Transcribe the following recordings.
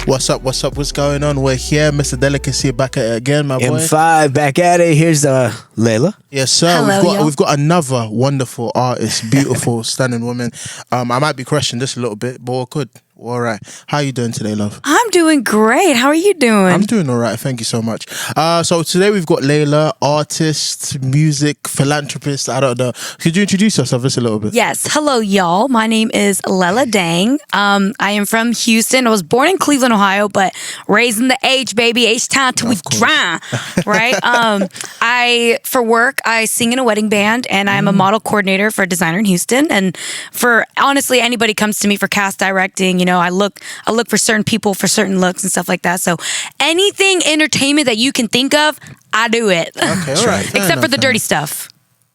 What's up? What's going on? We're here, Mr. Delicacy, back at it again, my boy. M5 back at it. Here's Lela. Yes, sir. Hello, We've got another wonderful artist, beautiful, stunning woman. I might be crushing this a little bit, but we're good. All right. How you doing today, love? I'm doing great. How are you doing? I'm doing all right. Thank you so much. So today we've got Lela, artist, music, philanthropist. I don't know. Could you introduce yourself just a little bit? Yes. Hello, y'all. My name is Lela Dang. I am from Houston. I was born in Cleveland, Ohio, but raised in the H, baby. H-town till we drown. Right? For work, I sing in a wedding band, and I'm a model coordinator for a designer in Houston. And for, honestly, anybody comes to me for cast directing, you know, I look for certain people for certain looks and stuff like that. So anything entertainment that you can think of, I do it. Okay, all right. Except for the dirty stuff.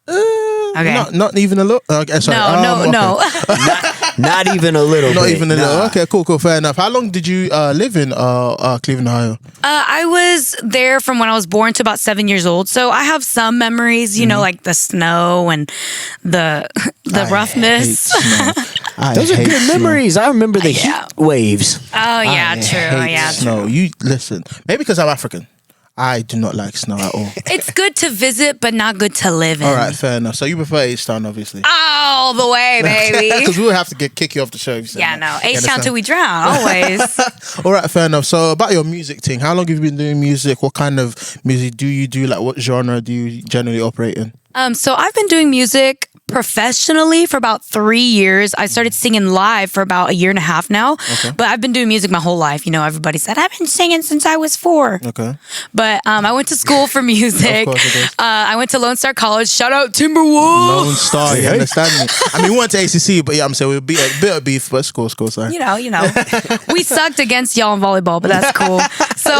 Okay. Not even a little. Okay, sorry. No. Not even a little. Not bit. even a little. Okay, cool. Fair enough. How long did you live in Cleveland, Ohio? I was there from when I was born to about 7 years old. So I have some memories, you know, like the snow and the roughness. Those are good memories. I remember the heat waves. Oh yeah, true. Yeah, snow. You listen. Maybe because I'm African. I do not like snow at all. It's good to visit, but not good to live in. All right, fair enough. So you prefer H-Town, obviously. All the way, baby. Because we would have to kick you off the show. If you say that. No. H-Town till we drown, always. All right, fair enough. So about your music thing, how long have you been doing music? What kind of music do you do? Like what genre do you generally operate in? So I've been doing music professionally for about 3 years. I started singing live for about 1.5 years now. Okay. But I've been doing music my whole life. You know, everybody said, I've been singing since I was 4. Okay. But I went to school for music. Of course. I went to Lone Star College. Shout out Timberwolves. Lone Star, you understand me? I mean, we went to ACC, but yeah, I'm saying we'll be a bit of beef, but school, sorry. You know. We sucked against y'all in volleyball, but that's cool. So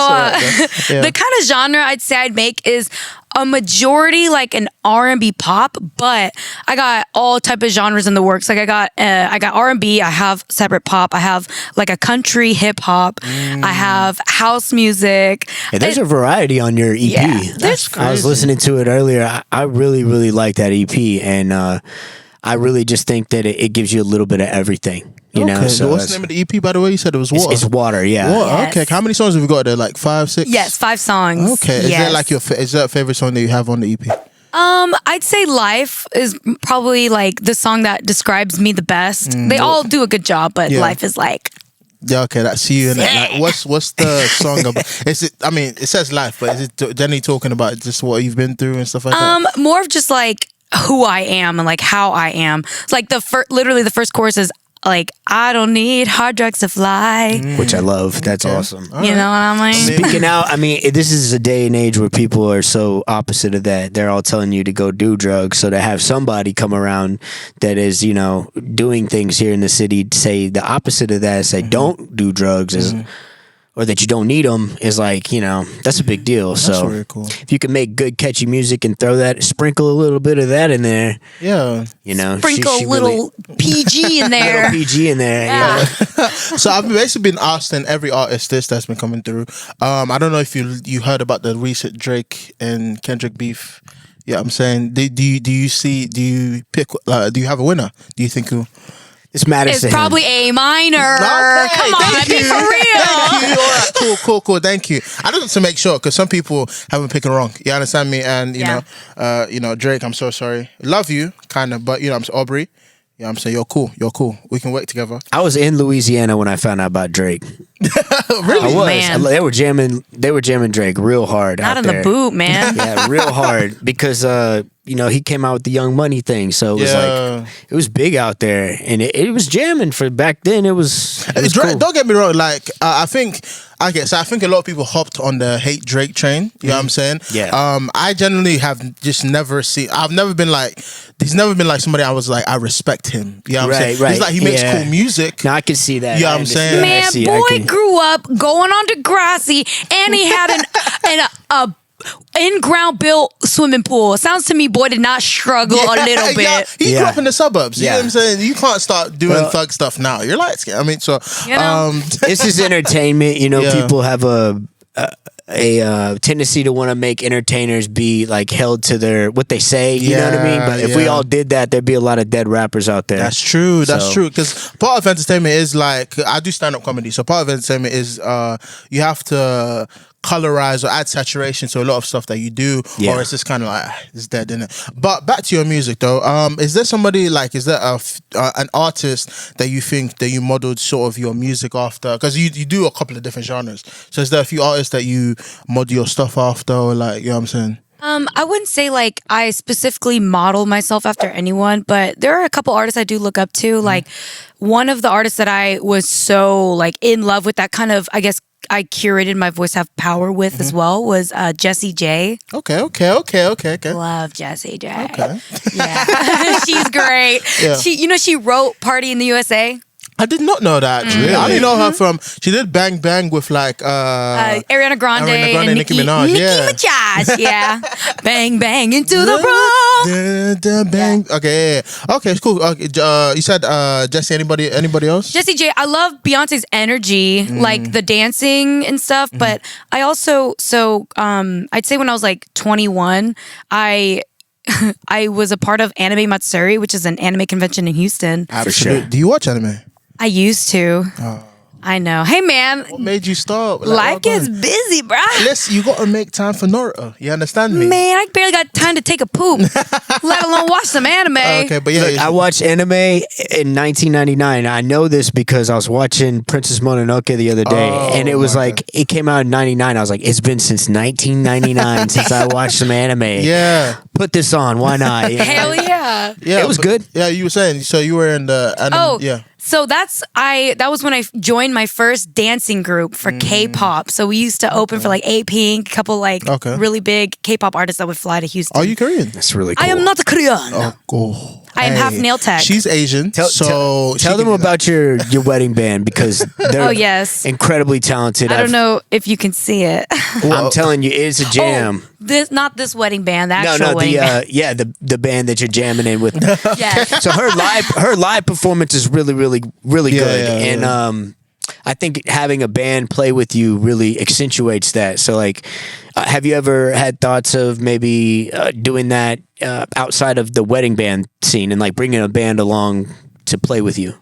the kind of genre I'd say I'd make is a majority like an R&B pop, but I got all type of genres in the works. Like I got R&B, I have separate pop, I have like a country hip hop, I have house music. Yeah, there's a variety on your EP. Yeah, I was listening to it earlier. I really, really like that EP, and I really just think that it gives you a little bit of everything. You know, so what's the name of the EP, by the way? You said it was Water. It's Water, yeah. Water, Yes. okay. How many songs have you got there? Like 5, 6? Yes, 5 songs. Okay. Is there like is there a favorite song that you have on the EP? I'd say Life is probably like the song that describes me the best. They all do a good job, but Life is like... Yeah, okay, that's you. And like, what's the song about? Is it? I mean, it says life, but is it generally talking about just what you've been through and stuff like that? More of just like who I am and like how I am. It's like literally the first chorus is like, I don't need hard drugs to fly. Which I love. That's awesome. You know what I'm like? Speaking out, I mean, this is a day and age where people are so opposite of that. They're all telling you to go do drugs. So to have somebody come around that is, you know, doing things here in the city to say the opposite of that, say don't do drugs or that you don't need them is like, you know, that's a big deal. That's so very cool. if you can make good, catchy music and sprinkle a little bit of that in there. Yeah. You know, Sprinkle a little PG in there. Little PG in there. Yeah. So I've basically been asking every artist that's been coming through. I don't know if you heard about the recent Drake and Kendrick beef. Yeah, I'm saying, do you have a winner? Do you think who? It's Madison. It's probably A minor. Okay, Come on, be for real. Thank you. All right, cool. Thank you. I just want to make sure because some people have been picking wrong. You understand me? And you know, Drake. I'm so sorry. Love you, kind of, but you know, I'm Aubrey. Yeah, I'm saying you're cool. We can work together. I was in Louisiana when I found out about Drake. Really? I was. Man. They were jamming Drake real hard. Not out in there. the boot, man. Yeah, real hard because you know, he came out with the Young Money thing, so it was like it was big out there, and it was jamming for back then. It was cool. Don't get me wrong. Like I think a lot of people hopped on the hate Drake train. You know what I'm saying? Yeah. I generally have just never seen. I've never been like. He's never been like somebody I was like I respect him. You know what I'm saying? Right. He's like he makes cool music. No, I can see that. You know what I'm saying? Man, boy grew up going on Degrassi, and he had a in-ground built swimming pool. Sounds to me, boy did not struggle a little bit. Yeah, he grew up in the suburbs. You know what I'm saying? You can't start doing thug stuff now. You're light skinned. I mean, so You know? This is entertainment. You know, people have a tendency to want to make entertainers be like held to their what they say. You know what I mean? But if we all did that, there'd be a lot of dead rappers out there. That's true. That's true. Because part of entertainment is like, I do stand up comedy, so part of entertainment is you have to colorize or add saturation to a lot of stuff that you do, or it's just kind of like it's dead, isn't it? But back to your music though, is there somebody like, is there an artist that you think that you modeled sort of your music after? Because you do a couple of different genres, so is there a few artists that you model your stuff after, or like, you know what I'm saying? I wouldn't say like I specifically model myself after anyone, but there are a couple artists I do look up to. Like one of the artists that I was so like in love with, that kind of, I guess, I curated my voice have power with as well, was Jessie J. Okay. Love Jessie J. Okay. Yeah, she's great. Yeah. She wrote "Party in the USA." I did not know that actually. I didn't know her from. She did Bang Bang with like Ariana Grande and Nicki Minaj. Minaj, yeah. Bang bang into the room. Bang. Okay, okay, it's cool. Okay, you said Jessie. Anybody else? Jessie J. I love Beyonce's energy, like the dancing and stuff. But I also I'd say when I was like 21, I was a part of Anime Matsuri, which is an anime convention in Houston. Absolutely. Do you watch anime? I used to. Oh. I know. Hey, man. What made you stop? Like, life gets busy, bruh. Listen, you got to make time for Naruto. You understand me? Man, I barely got time to take a poop, let alone watch some anime. Okay, but yeah. Look, I watched anime in 1999. I know this because I was watching Princess Mononoke the other day, and it was like, it came out in 99. I was like, it's been since 1999 since I watched some anime. Yeah. Put this on. Why not? Hell yeah. Yeah, it was good. Yeah, you were saying, so you were in the anime. Yeah. So that was when I joined my first dancing group for K-pop. So we used to open for like A-Pink, a couple like really big K-pop artists that would fly to Houston. Are you Korean? That's really cool. I am not a Korean. Oh, cool. I am half nail tech. She's Asian, Tell them about your wedding band, because they're incredibly talented. I don't know if you can see it. I'm telling you, it's a jam. Not this wedding band, the actual wedding band. the band that you're jamming in with. Yes. So her live performance is really good, and I think having a band play with you really accentuates that. So like, have you ever had thoughts of maybe doing that outside of the wedding band scene and like bringing a band along to play with you?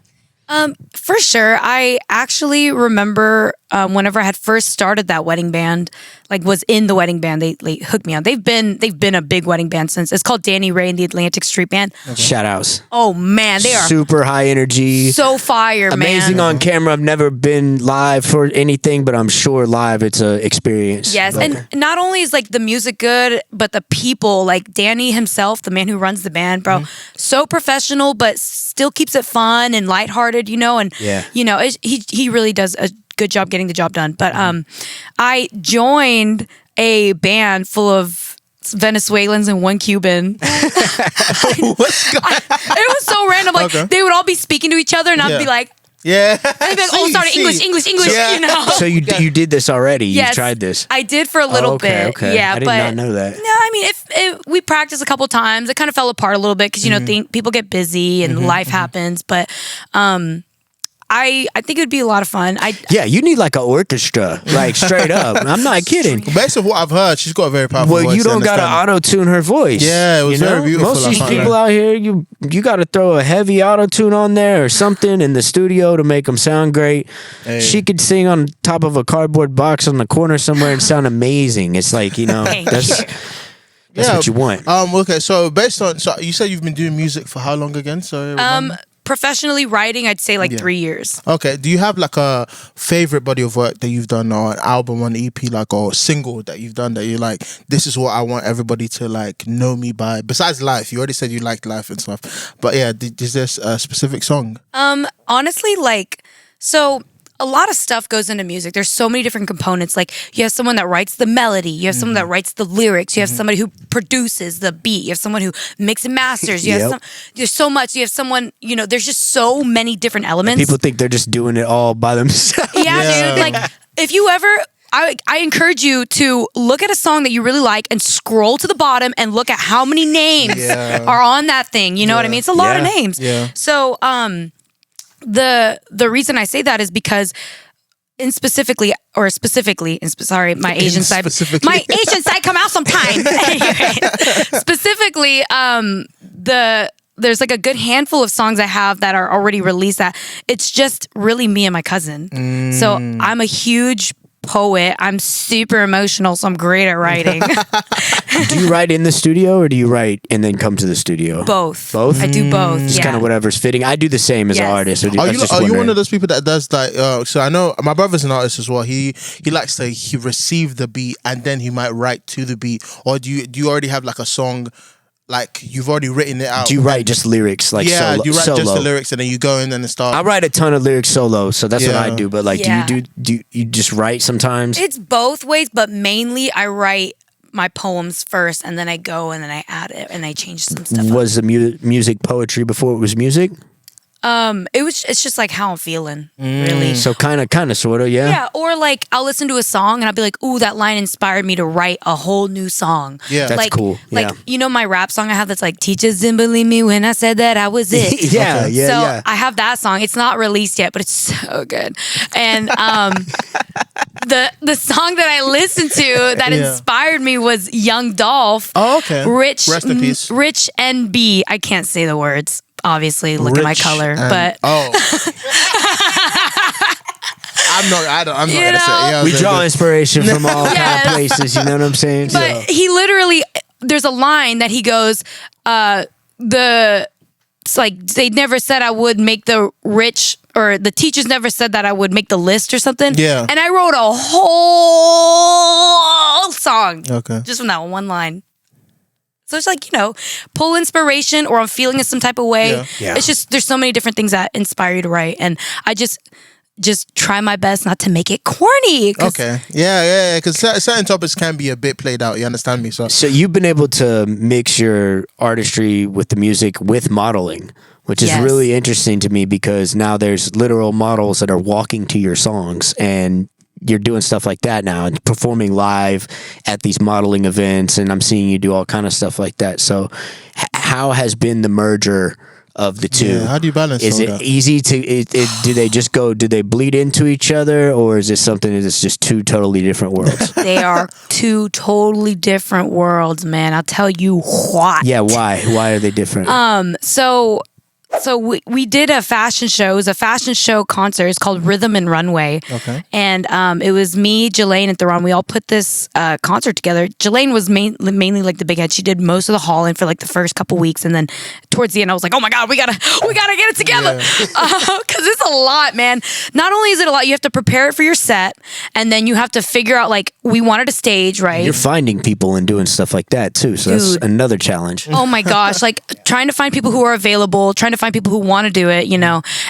For sure. I actually remember whenever I had first started that wedding band, like was in the wedding band, they hooked me on. They've been a big wedding band since. It's called Danny Ray and the Atlantic Street Band. Okay. Shout outs. Oh man, they are super high energy, so fire, amazing on camera. I've never been live for anything, but I'm sure live it's an experience. Yes, and not only is like the music good, but the people, like Danny himself, the man who runs the band, bro, so professional, but still keeps it fun and lighthearted, and he really does a good job getting the job done. But I joined a band full of Venezuelans and one Cuban. It was so random. Like they would all be speaking to each other, and I'd be like, yeah. I'd be like, oh, sorry, English. Yeah. So you did this already? Yes, you tried this? I did for a little bit. Okay. Yeah, I did not know that. No, I mean, if we practiced a couple times, it kind of fell apart a little bit because people get busy and life happens. But I think it would be a lot of fun. You need like an orchestra, like straight up. I'm not kidding. Based on what I've heard, she's got a very powerful voice. Well, you don't gotta auto tune her voice. Yeah, it was very beautiful. Most of these people out here, you gotta throw a heavy auto tune on there or something in the studio to make them sound great. Hey. She could sing on top of a cardboard box on the corner somewhere and sound amazing. It's like that's what you want. Okay, so you said you've been doing music for how long again? So professionally writing, I'd say 3 years. Okay. Do you have like a favorite body of work that you've done, or an album, or an EP, like, or a single that you've done that you're like, this is what I want everybody to like know me by? Besides Life, you already said you liked Life and stuff, but yeah, is there a specific song? Honestly, a lot of stuff goes into music. There's so many different components. Like you have someone that writes the melody, you have someone that writes the lyrics, you have somebody who produces the beat, you have someone who mixes and masters. There's so much. You have someone, there's just so many different elements. And people think they're just doing it all by themselves. Yeah, dude. Like if you ever, I encourage you to look at a song that you really like and scroll to the bottom and look at how many names are on that thing. You know what I mean? It's a lot of names. Yeah. So, the reason I say that is because my Asian side come out sometime. Anyway, specifically, there's like a good handful of songs I have that are already released that it's just really me and my cousin. So I'm a huge poet. I'm super emotional, so I'm great at writing. Do you write in the studio or do you write and then come to the studio? Both. Both? I do both. Just yeah. kind of whatever's fitting. I do the same as an Yes. artist. So Are you one of those people that does like? So I know my brother's an artist as well. He likes to receive the beat and then he might write to the beat. Or do you already have like a song? Like you've already written it out. Do you write just lyrics like yeah, solo? you write solo? just the lyrics and then you go in and start. I write a ton of lyrics solo, so that's what I do. But like, Yeah. do you just write sometimes? It's both ways, but mainly I write my poems first and then I go and then I add it and I change some stuff up. Was the music poetry before it was music? It's just like how I'm feeling, really. So kind of, sort of, yeah. Yeah, or like I'll listen to a song and I'll be like, "Ooh, that line inspired me to write a whole new song." Yeah. That's like, cool. Like Yeah. you know my rap song I have that's like, "Teachers didn't believe me when I said that I was it." Yeah, Okay. yeah, so yeah. I have that song. It's not released yet, but it's so good. And the song that I listened to that Yeah. inspired me was Young Dolph. Oh, okay. Rich, Rest in peace. Rich NB. I can't say the words. Obviously, look at my Rich color, and- but oh. I'm not gonna You say. know? Yeah, We draw inspiration from all kind Yes. of places. You know what I'm saying? But he literally, there's a line that he goes, it's like they never said I would make the rich, or the teachers never said that I would make the list or something. Yeah. And I wrote a whole song Okay. just from that one line. So it's like, pull inspiration or I'm feeling it some type of way. Yeah. Yeah. It's just, there's so many different things that inspire you to write. And I just try my best not to make it corny. 'cause Okay. Yeah. Because certain topics can be a bit played out. You understand me? So So you've been able to mix your artistry with the music with modeling, which is Yes. really interesting to me because now there's literal models that are walking to your songs and you're doing stuff like that now and performing live at these modeling events, and I'm seeing you do all kind of stuff like that. So how has been the merger of the two? Yeah, how do you balance Is all it that? easy to do they bleed into each other, or is it something that's just two totally different worlds? they are two totally different worlds, man. I'll tell you what. Yeah, why are they different? So we did a fashion show. It was a fashion show concert. It's called Rhythm and Runway. Okay. And it was me, Jelaine, and Theron. We all put this concert together. Jelaine was mainly like the big head. She did most of the hauling for like the first couple weeks, and then towards the end, I was like, "Oh my god, we gotta get it together," because it's a lot, man. Not only is it a lot, you have to prepare it for your set, and then you have to figure out like we wanted a stage, right? You're finding people and doing stuff like that too, so that's Dude. another challenge. Oh my gosh, like trying to find people who are available, trying to find people who want to do it,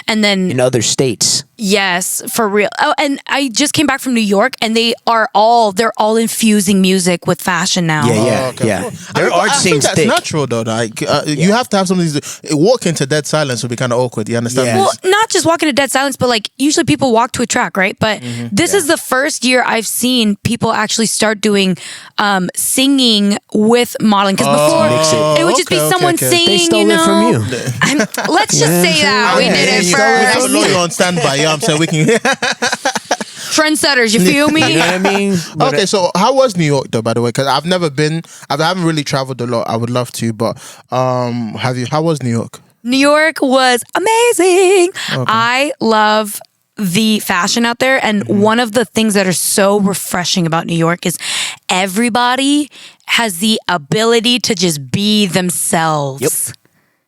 and then In other states, yes, for real. Oh, and I just came back from New York and they're all infusing music with fashion now. yeah, okay, yeah. cool. Their art I think scene's that's thick. natural though. Like you have to have some of these. Walk into dead silence would be kind of awkward. You understand? Yeah. me? Well, not just walking to dead silence, but like usually people walk to a track, right? But this is the first year I've seen people actually start doing singing with modeling. Because before Mix it. it would just be Okay, someone okay. singing. They stole it from you. Let's just say that we Yeah, did it you We're first. loyal on standby. Yeah, I'm saying we can. Trendsetters, you feel me? You know what I mean? But, Okay, so how was New York though? By the way, because I've never been. I haven't really traveled a lot. I would love to, but have you? How was New York? New York was amazing. I love the fashion out there. And one of the things that are so refreshing about New York is everybody has the ability to just be themselves. Yep.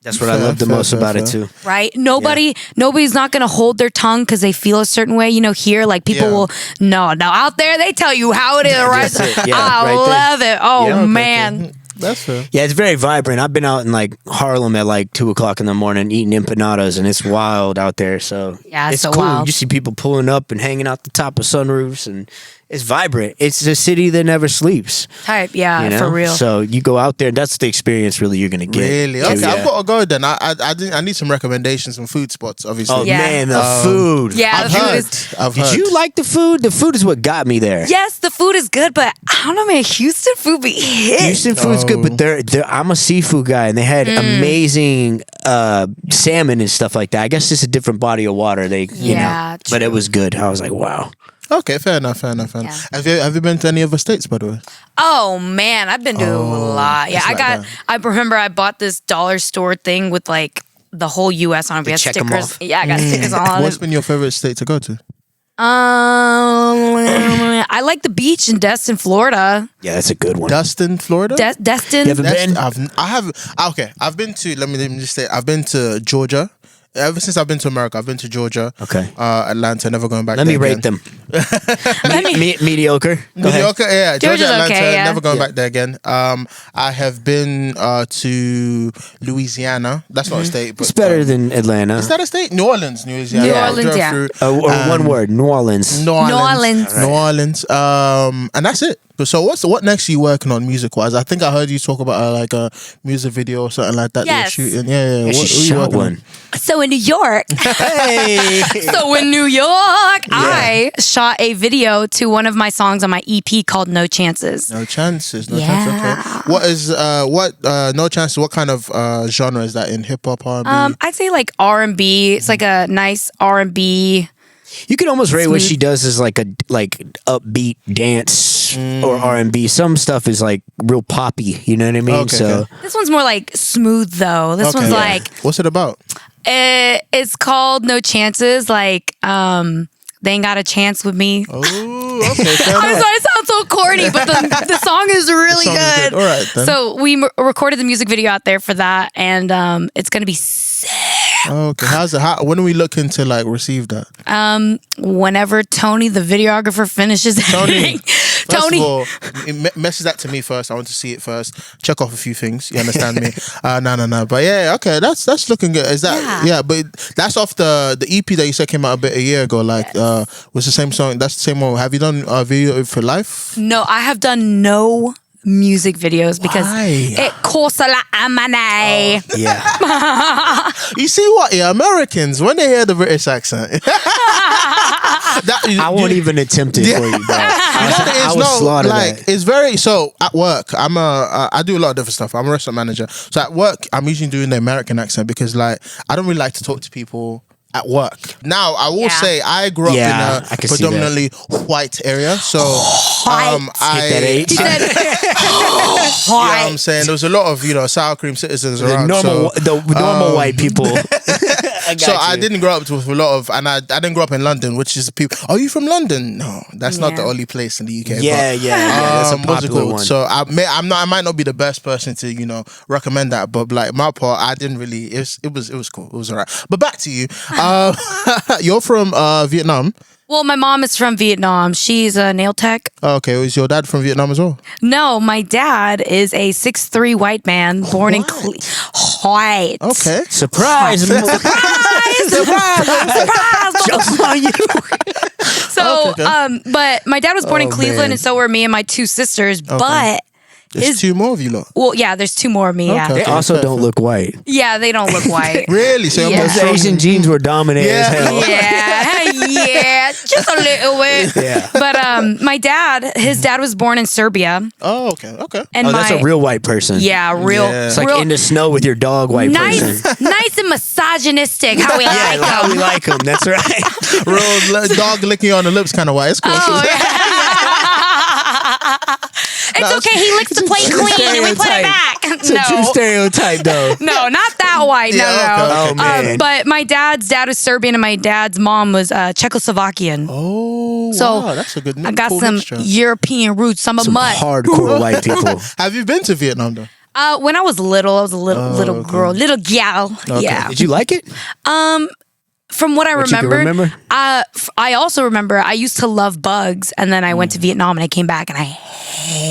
That's what I love the most about it too. Right? Nobody's not going to hold their tongue because they feel a certain way. Here, like people Yeah. will, no, out there, they tell you how it is, right? That's it. Yeah, I right there. love it. Oh, Yeah, okay, man. That's fair. Yeah, it's very vibrant. I've been out in like Harlem at like 2:00 in the morning eating empanadas, and it's wild out there. So Yeah, it's so cool. wild. You see people pulling up and hanging out the top of sunroofs, and it's vibrant. It's a city that never sleeps. Type, yeah, You know? for real. So you go out there, that's the experience really you're gonna get. Really? too, Okay, yeah. I've got to go then. I need some recommendations, some food spots, obviously. Oh Yeah. man, the food. Yeah, I've the food heard. is. I've Did heard. you like the food? The food is what got me there. Yes, the food is good, but I don't know, man. Houston food be hit. Houston food's good, but I'm a seafood guy, and they had amazing salmon and stuff like that. I guess it's a different body of water. You Yeah, know, but it true. was good. I was like, wow. Okay, fair enough. Yeah. Have you been to any other states, by the way? Oh man, I've been to a lot. Yeah, it's I like got. that. I remember I bought this dollar store thing with like the whole U.S. on it. We had check 'em stickers. off. Yeah, I got stickers on What's it. been your favorite state to go to? I like the beach in Destin, Florida. Yeah, that's a good one. Destin, Florida. Destin. You haven't been? I've been to. Let me just say. I've been to Georgia. Ever since I've been to America, I've been to Georgia. Okay. Atlanta. Never going back. Let there me again. rate them. Mediocre. Go ahead. Mediocre, yeah. Georgia, Georgia's Atlanta. okay, yeah. Never going back there again. I have been to Louisiana. That's not a state, but It's better than Atlanta. is that a state? New Orleans, Louisiana. New I Orleans, drove yeah. through, Or one word, New Orleans. New Orleans. Orleans. New Orleans. And that's it. So what next are you working on music wise? I think I heard you talk about like a music video or something like that. Yes. That you're shooting. Yeah. Yeah, she What are you shot working on? one. So in New York. Hey. So in New York, I shot a video to one of my songs on my EP called No Chances. No chances. No Yeah. chances. Okay. What is no chances? What kind of genre is that in? Hip hop, R&B? I'd say like R&B. It's like a nice R&B. You can almost rate what Smooth. she does as like upbeat dance or R&B. Some stuff is like real poppy. You know what I mean? Okay, so okay. This one's more like smooth though. This Okay. one's Yeah. like What's it about? it's called No Chances. Like they ain't got a chance with me. Oh, okay. Fair I'm enough. sorry, it sounds so corny, but the song is really The song is good. good. All right, then. So we recorded the music video out there for that, and it's gonna be sick. Okay. When are we looking to like receive that? Whenever Tony, the videographer, finishes Tony, editing. First Tony, of all, message that to me first. I want to see it first. Check off a few things. You understand me? No. But yeah, okay, that's looking good. Is that yeah? But that's off the EP that you said came out a year ago. Like, was the same song? That's the same one. Have you done a video for life? no, I have done no music videos because Why? it costs a lot of money. yeah. You see what? Yeah, Americans when they hear the British accent. I won't even attempt it for you, bro. I would slaughter that. It's very so at work. I do a lot of different stuff. I'm a restaurant manager, so at work I'm usually doing the American accent because like I don't really like to talk to people at work. Now I will say I grew up Yeah, in I a can see that. predominantly white area, so White. Hit that H. He said, you know what I'm saying there was a lot of sour cream citizens The around. normal, so, the normal white people. I didn't grow up with a lot of, and I didn't grow up in London, which is people. Are you from London? No, that's not the Yeah. only place in the UK. Yeah, but, that's a what's it popular called? one. So I might not be the best person to recommend that, but like my part, I didn't really. It was cool. It was alright. But back to you. You're from Vietnam. well, my mom is from Vietnam. She's a nail tech. Okay, was your dad from Vietnam as well? No, my dad is a 6'3" white man born in white. Okay. Surprise! Surprise! Jokes on you. So, Okay. but my dad was born in Oh, Cleveland, man. and so were me and my two sisters. But There's two more of you lot. well, yeah, there's two more of me. Yeah, They also fair, don't fair. look white. yeah, they don't look white. Really? So Yeah. Those Asian genes were dominant as hell. yeah, just a little bit. Yeah. But his dad was born in Serbia, Oh, okay. and Oh, that's a real white person. yeah, real, Yeah. It's like real in the snow with your dog white nice, person. nice and misogynistic. How we Yeah, like how them. we like them. That's right. Real dog licking on the lips kind of white. It's cool. Oh, it's okay. He licks the plate clean, and we put it back. It's a true stereotype, though. No, not that white. Yeah, no. okay. Oh, man. But my dad's dad was Serbian and my dad's mom was Czechoslovakian. Oh, So, wow, that's a good I got cool some mixture. European roots. I'm a Some mutt. hardcore white people. Have you been to Vietnam though? When I was little, I was a little girl, little gal. Yeah. Did you like it? From what I What you can remember, remember? I also remember I used to love bugs, and then I went to Vietnam and I came back and I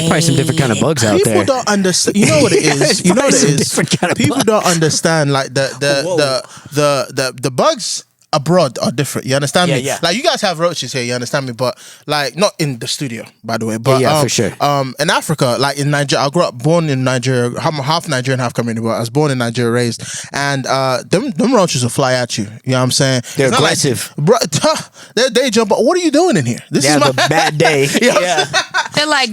Probably some different kind of bugs out People there. don't understand. You know what it is. You know what it Some is. different kind of People bug. don't understand like the bugs abroad are different. You understand me? Yeah, yeah. Like you guys have roaches here. You understand me? But like not in the studio, by the way. But Yeah, for sure. In Africa, like in Nigeria, I grew up born in Nigeria. I'm half Nigerian, half Cameroonian. But I was born in Nigeria, raised, and them roaches will fly at you. You know what I'm saying? They're It's not like- aggressive. bro, they jump. What are you doing in here? This They is have my a bad day. Yeah. they're like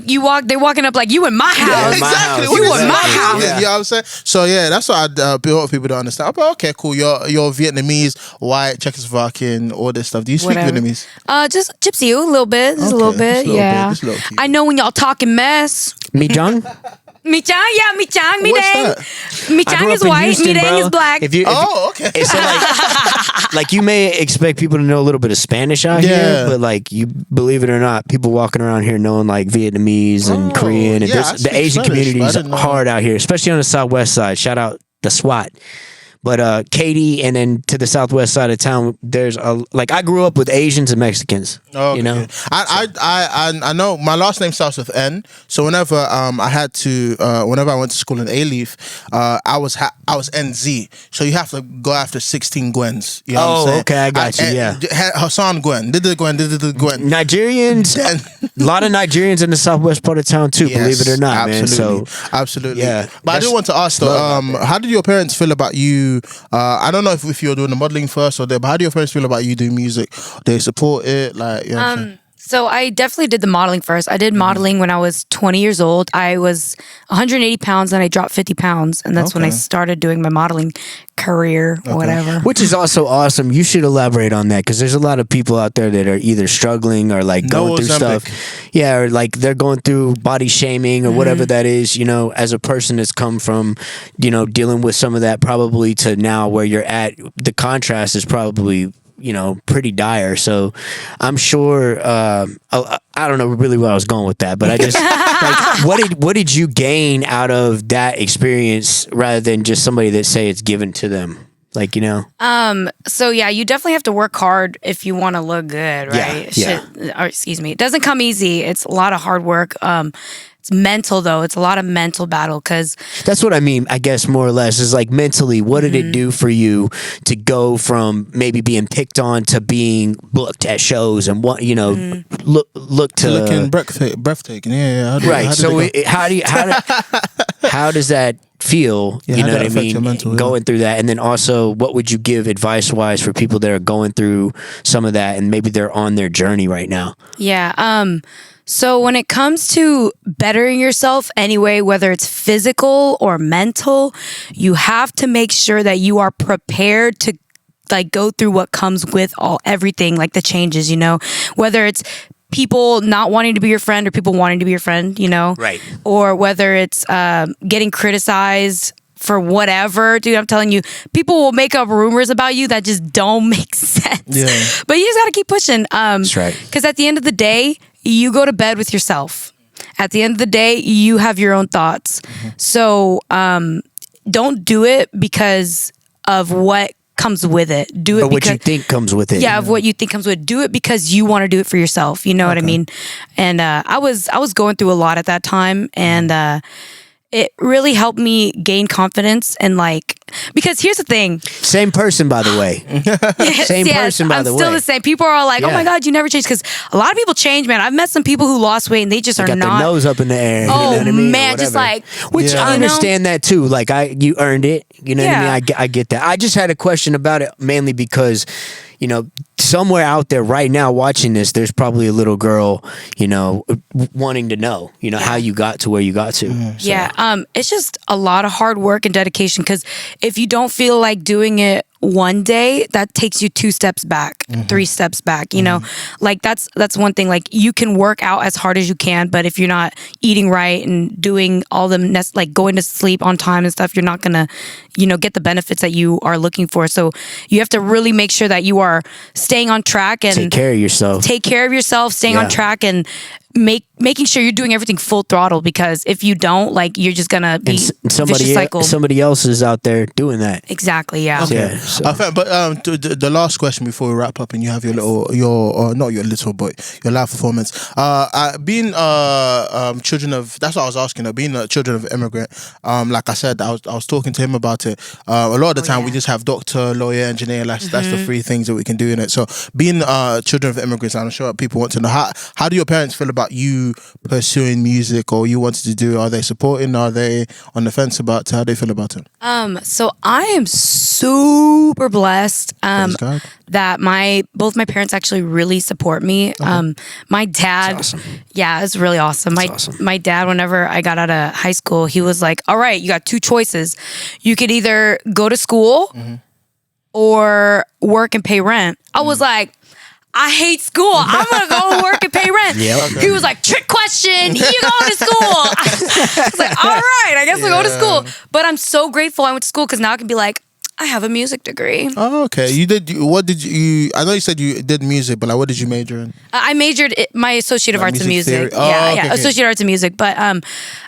they're walking up like you in my house. my exactly. house. What You is in it? my What house. is it? You know what I'm saying? So yeah, that's what a lot of people don't understand. But okay, cool. You're Vietnamese, white, Czechoslovakian, all this stuff. Do you speak Whatever. Vietnamese? Just gypsy a little bit, just a little bit, just a little yeah. bit, just a little cute. I know when y'all talking mess. Mi Jung? Mi Chang, yeah, Mi Chang, Mi What's Dang. that? Mi I Chang grew is up in white, Houston, Mi Dang bro. is black. Oh, okay. It's like you may expect people to know a little bit of Spanish out Yeah. here, but like you believe it or not, people walking around here knowing like Vietnamese and Oh, Korean, and yeah, I the speak Asian Spanish, community but I is didn't know. hard out here, especially on the southwest side. Shout out the SWAT. But Katy, and then to the southwest side of town, there's I grew up with Asians and Mexicans. Oh, you know, I know my last name starts with N. So whenever I had to whenever I went to school in A-Leaf, I was NZ. So you have to go after 16 Gwens. You know what I'm saying? Okay, I got you. Yeah, Hassan Gwen, did the Gwen. Nigerians, a lot of Nigerians in the southwest part of town too. Yes, believe it or not, absolutely, man. So absolutely. yeah, But I do want to ask though, love out there. how did your parents feel about you? I don't know if you're doing the modeling first or there, but how do your parents feel about you doing music? Do they support it? Like, you know what I'm saying? So I definitely did the modeling first. I did modeling when I was 20 years old. I was 180 pounds and I dropped 50 pounds. And that's when I Okay. started doing my modeling career or whatever. Which is also awesome. You should elaborate on that because there's a lot of people out there that are either struggling or like No going through Ozempic. stuff. Yeah, or like they're going through body shaming or whatever that is, you know, as a person that's come from, you know, dealing with some of that probably to now where you're at, the contrast is probably, you know, pretty dire. So I'm sure I don't know really where I was going with that, but I just like what did you gain out of that experience rather than just somebody that say it's given to them? Like, you know. So yeah, you definitely have to work hard if you want to look good, right? Yeah. Or, excuse me. It doesn't come easy. It's a lot of hard work. It's mental though. It's a lot of mental battle because That's what I mean, I guess, more or less, is like mentally, what did it do for you to go from maybe being picked on to being booked at shows and what, you know, look to Looking breathtaking. Yeah. How did right. So it go? how does that feel? Yeah, you how know did what it I affect mean? your mental, yeah. Going through that, and then also, what would you give advice wise for people that are going through some of that, and maybe they're on their journey right now? yeah. So when it comes to bettering yourself anyway, whether it's physical or mental, you have to make sure that you are prepared to like go through what comes with everything, like the changes, you know, whether it's people not wanting to be your friend or people wanting to be your friend, you know, Right. or whether it's getting criticized for whatever, dude. I'm telling you, people will make up rumors about you that just don't make sense. Yeah. But you just got to keep pushing. That's right. Because at the end of the day, you go to bed with yourself. At the end of the day, you have your own thoughts. So don't do it because of what comes with it. Do it But what because you think comes with it. of what you think comes with it. Do it because you want to do it for yourself. You know what I mean? And I was going through a lot at that time, and it really helped me gain confidence and like, because here's the thing. Same person, by the way. Same person, by I'm the way. still the same. People are all like, "Oh Yeah. my God, you never changed." Because a lot of people change, man. I've met some people who lost weight and they just are Got not. their nose up in the air. Oh, you know what I mean? Or man, just whatever. like, which Yeah. I you know? understand that too. Like you earned it. You know what Yeah. I mean? I get that. I just had a question about it mainly because, you know, somewhere out there right now watching this, there's probably a little girl, you know, wanting to know, you know, how you got to where you got to. So, Yeah, it's just a lot of hard work and dedication. Because if you don't feel like doing it one day, that takes you 2 steps back, 3 steps back. You know, like that's one thing. Like you can work out as hard as you can, but if you're not eating right and doing all the like going to sleep on time and stuff, you're not gonna, you know, get the benefits that you are looking for. So you have to really make sure that you are staying on track and take care of yourself. take care of yourself, staying on Yeah. track, and making sure you're doing everything full throttle. Because if you don't, like, you're just gonna be vicious cycle. somebody else is out there doing that. Exactly. Yeah. Yeah. So. But the last question before we wrap up and you have your little not your little but your live performance. Being children of, that's what I was asking. Being children of immigrant. Like I said, I was talking to him about it. A lot of the time we just have doctor, lawyer, engineer. That's the 3 things that we can do in it. So being children of immigrants, I'm sure people want to know how do your parents feel about you pursuing music or you wanted to do? Are they supporting? Are they on the fence about how they feel about it? So I am super blessed Praise God. that both my parents actually really support me. My dad, That's awesome. yeah, it's really awesome. My dad, whenever I got out of high school, he was like, "All right, you got 2 choices. You could either go to school or work and pay rent. I was like, I hate school. I'm gonna go work and pay rent. Yep. He was like, trick question. You go to school. I was like, all right, I guess I'll go to school. But I'm so grateful I went to school because now I can be like, I have a music degree. Oh, okay. What did you? I know you said you did music, but like, what did you major in? I majored my Associate of Arts in music Music. theory. Oh, yeah, okay, okay. Associate Arts in Music. But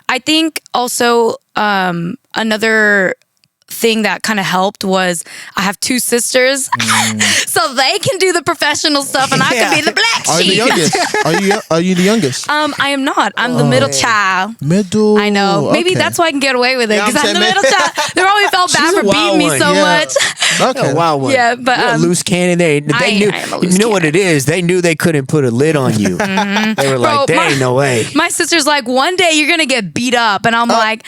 I think also another thing that kind of helped was I have two sisters, so they can do the professional stuff, and I can be the black Are you sheep. the youngest? Are you the youngest? I am not. I'm the middle child. Middle. I know. Maybe okay. that's why I can get away with it Yeah, I'm because I'm the saying middle child. They probably felt bad She's a for wild beating me one. so Yeah. much. Okay. A wild one. Yeah, but, You're a loose cannon. They knew. I am a loose You know what cannon. it is? They knew they couldn't put a lid on you. They were like, Bro, there ain't no way. My sister's like, one day you're gonna get beat up, and I'm like,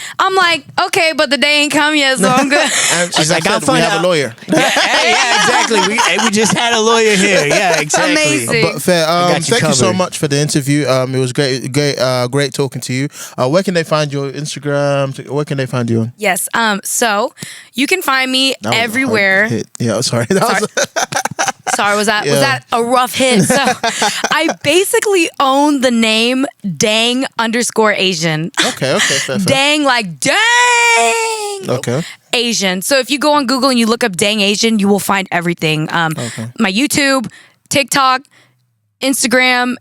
okay, but the day ain't come yet, so I'm good. And She's like, I I'll said, find we have out. a lawyer. Yeah, exactly. We just had a lawyer here. Yeah, exactly. Amazing. But fair. got you Thank you so covered. much for the interview. It was great talking to you. Where can they find your Instagram? Where can they find you on? Yes. So you can find me That was a hard everywhere. hit. Yeah, sorry. That was Sorry, was that Yeah. a rough hit? So I basically own the name Dang _Asian. okay. Fair. Dang, like dang. Okay. Asian. So if you go on Google and you look up Dang Asian, you will find everything. My YouTube, TikTok, Instagram,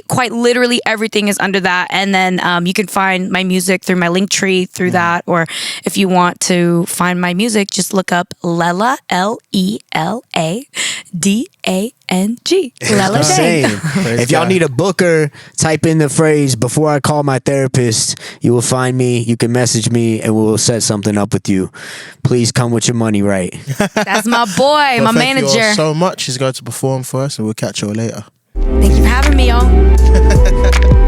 quite literally everything is under that. And then you can find my music through my link tree through that. Or if you want to find my music, just look up Lela, LELADANG. Lela Same. Dang. Praise If y'all God. need a booker, type in the phrase "before I call my therapist." You will find me. You can message me, and we will set something up with you. Please come with your money right. That's my boy, Well, my thank you all manager. so much. He's going to perform for us, and we'll catch you all later. Thank you for having me, y'all.